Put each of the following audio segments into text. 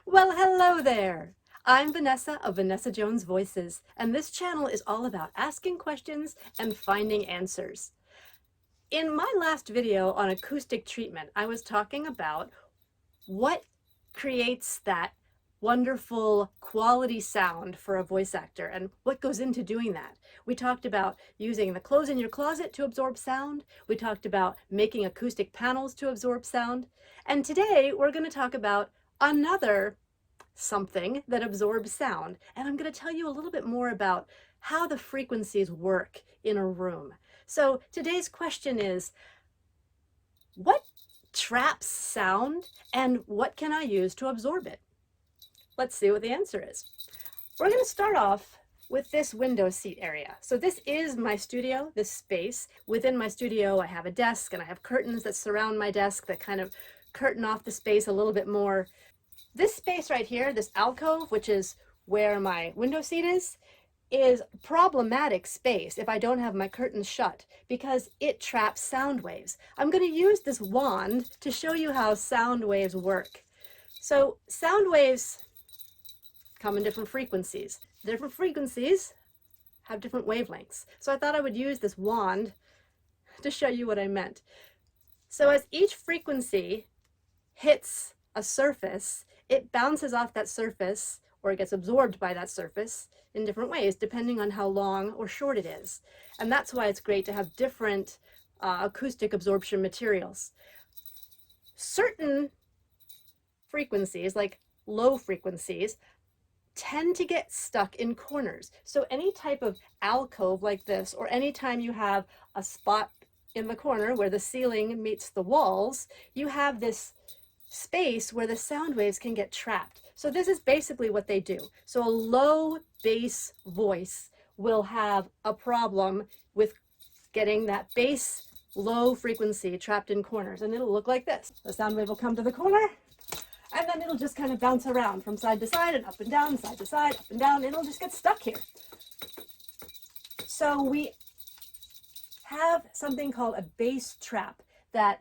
Well, hello there. I'm Vanessa of Vanessa Jones Voices, and this channel is all about asking questions and finding answers. In my last video on acoustic treatment, I was talking about what creates that wonderful quality sound for a voice actor and what goes into doing that. We talked about using the clothes in your closet to absorb sound. We talked about making acoustic panels to absorb sound. And today we're going to talk about another something that absorbs sound. And I'm going to tell you a little bit more about how the frequencies work in a room. So today's question is, what traps sound and what can I use to absorb it? Let's see what the answer is. We're going to start off with this window seat area. So this is my studio, this space. Within my studio, I have a desk and I have curtains that surround my desk that kind of curtain off the space a little bit more. This space right here, this alcove, which is where my window seat is problematic space if I don't have my curtains shut because it traps sound waves. I'm going to use this wand to show you how sound waves work. So sound waves come in different frequencies. Different frequencies have different wavelengths. So I thought I would use this wand to show you what I meant. So as each frequency hits a surface, it bounces off that surface or it gets absorbed by that surface in different ways depending on how long or short it is. And that's why it's great to have different acoustic absorption materials. Certain frequencies, like low frequencies, tend to get stuck in corners. So any type of alcove like this, or anytime you have a spot in the corner where the ceiling meets the walls, you have this space where the sound waves can get trapped. So this is basically what they do. So a low bass voice will have a problem with getting that bass low frequency trapped in corners, and it'll look like this. The sound wave will come to the corner, and then it'll just kind of bounce around from side to side and up and down, side to side, up and down. It'll just get stuck here. So we have something called a bass trap that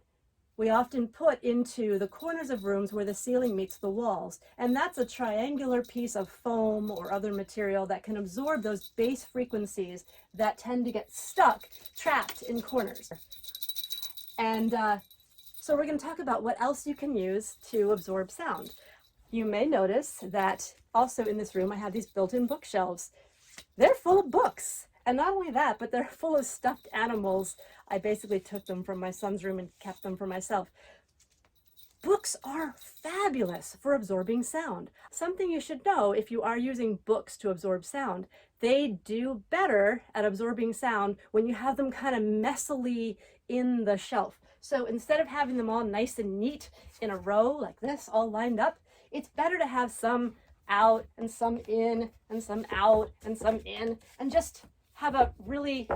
we often put into the corners of rooms where the ceiling meets the walls. And that's a triangular piece of foam or other material that can absorb those bass frequencies that tend to get stuck, trapped in corners. And so we're going to talk about what else you can use to absorb sound. You may notice that also in this room I have these built-in bookshelves. They're full of books. And not only that, but they're full of stuffed animals. I basically took them from my son's room and kept them for myself. Books are fabulous for absorbing sound. Something you should know if you are using books to absorb sound, they do better at absorbing sound when you have them kind of messily in the shelf. So instead of having them all nice and neat in a row like this, all lined up, it's better to have some out and some in and some out and some in, and just have a really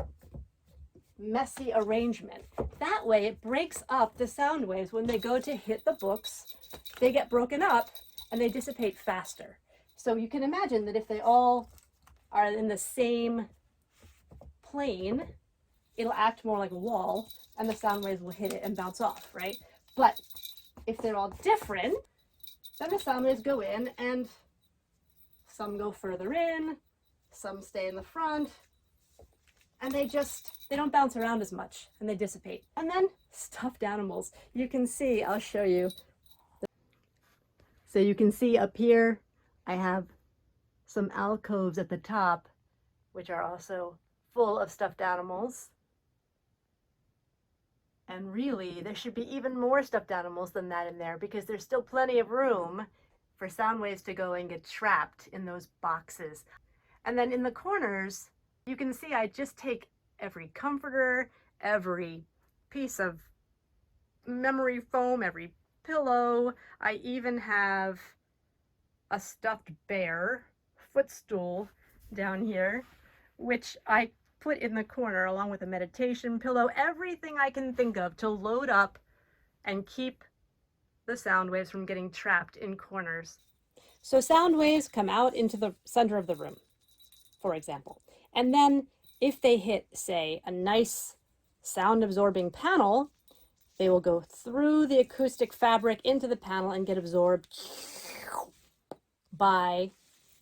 messy arrangement. That way it breaks up the sound waves. When they go to hit the books, they get broken up and they dissipate faster. So you can imagine that if they all are in the same plane, it'll act more like a wall and the sound waves will hit it and bounce off, right? But if they're all different, then the sound waves go in and some go further in, some stay in the front, and they don't bounce around as much and they dissipate. And then stuffed animals. You can see, I'll show you. So you can see up here, I have some alcoves at the top, which are also full of stuffed animals. And really, there should be even more stuffed animals than that in there because there's still plenty of room for sound waves to go and get trapped in those boxes. And then in the corners, you can see I just take every comforter, every piece of memory foam, every pillow. I even have a stuffed bear footstool down here, which I put in the corner along with a meditation pillow, everything I can think of to load up and keep the sound waves from getting trapped in corners. So sound waves come out into the center of the room, for example. And then if they hit, say, a nice sound absorbing panel, they will go through the acoustic fabric into the panel and get absorbed by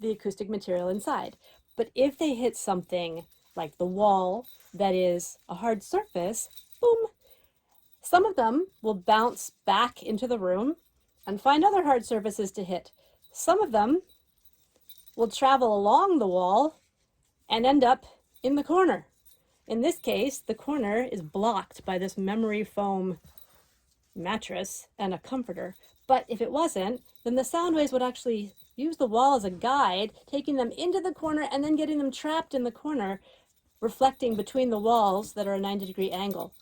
the acoustic material inside. But if they hit something like the wall that is a hard surface, boom, some of them will bounce back into the room and find other hard surfaces to hit. Some of them will travel along the wall and end up in the corner. In this case, the corner is blocked by this memory foam mattress and a comforter. But if it wasn't, then the sound waves would actually use the wall as a guide, taking them into the corner and then getting them trapped in the corner, reflecting between the walls that are a 90-degree angle.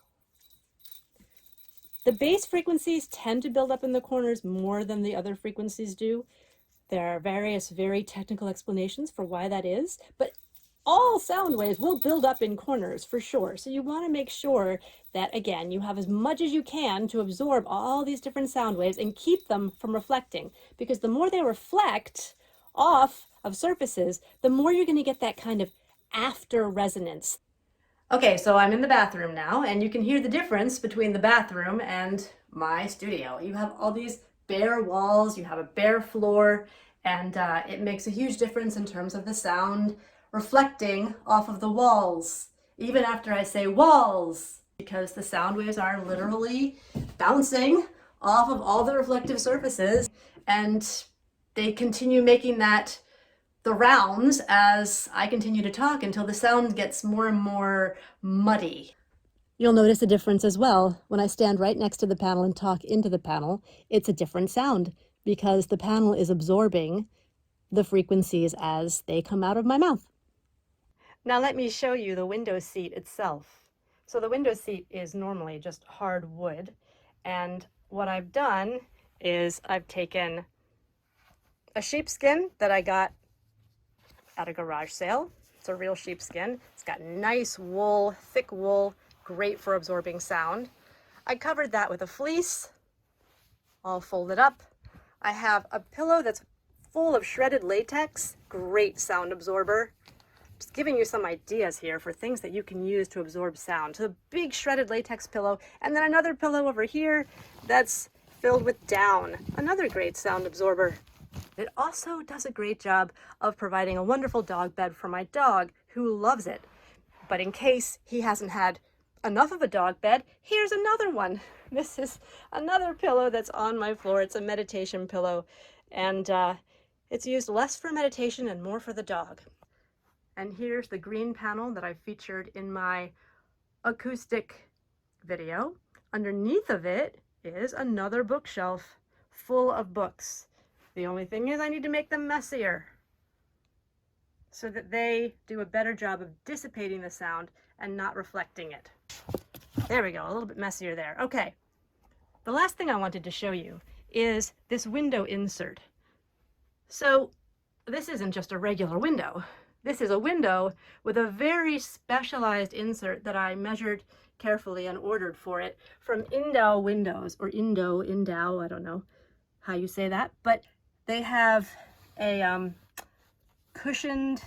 The bass frequencies tend to build up in the corners more than the other frequencies do. There are various very technical explanations for why that is, but all sound waves will build up in corners for sure. So you want to make sure that, again, you have as much as you can to absorb all these different sound waves and keep them from reflecting, because the more they reflect off of surfaces, the more you're going to get that kind of after resonance. Okay, so I'm in the bathroom now, and you can hear the difference between the bathroom and my studio. You have all these bare walls, you have a bare floor, and it makes a huge difference in terms of the sound reflecting off of the walls, even after I say walls, because the sound waves are literally bouncing off of all the reflective surfaces, and they continue making that the rounds as I continue to talk until the sound gets more and more muddy. You'll notice a difference as well. When I stand right next to the panel and talk into the panel, it's a different sound because the panel is absorbing the frequencies as they come out of my mouth. Now let me show you the window seat itself. So the window seat is normally just hard wood, and what I've done is I've taken a sheepskin that I got at a garage sale. It's a real sheepskin. It's got nice wool, thick wool, great for absorbing sound. I covered that with a fleece, all folded up. I have a pillow that's full of shredded latex, great sound absorber. Just giving you some ideas here for things that you can use to absorb sound. So a big shredded latex pillow, and then another pillow over here that's filled with down, another great sound absorber. It also does a great job of providing a wonderful dog bed for my dog, who loves it. But in case he hasn't had enough of a dog bed, here's another one. This is another pillow that's on my floor. It's a meditation pillow, and it's used less for meditation and more for the dog. And here's the green panel that I featured in my acoustic video. Underneath of it is another bookshelf full of books. The only thing is I need to make them messier so that they do a better job of dissipating the sound and not reflecting it. There we go, a little bit messier there. Okay, the last thing I wanted to show you is this window insert. So this isn't just a regular window. This is a window with a very specialized insert that I measured carefully and ordered for it from Indow Windows, or Indow, I don't know how you say that, but they have a cushioned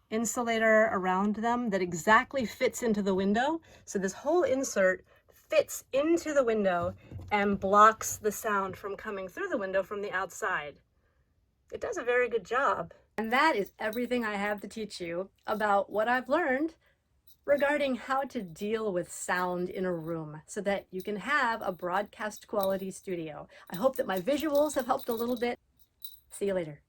insulator around them that exactly fits into the window. So this whole insert fits into the window and blocks the sound from coming through the window from the outside. It does a very good job. And that is everything I have to teach you about what I've learned regarding how to deal with sound in a room so that you can have a broadcast quality studio. I hope that my visuals have helped a little bit. See you later.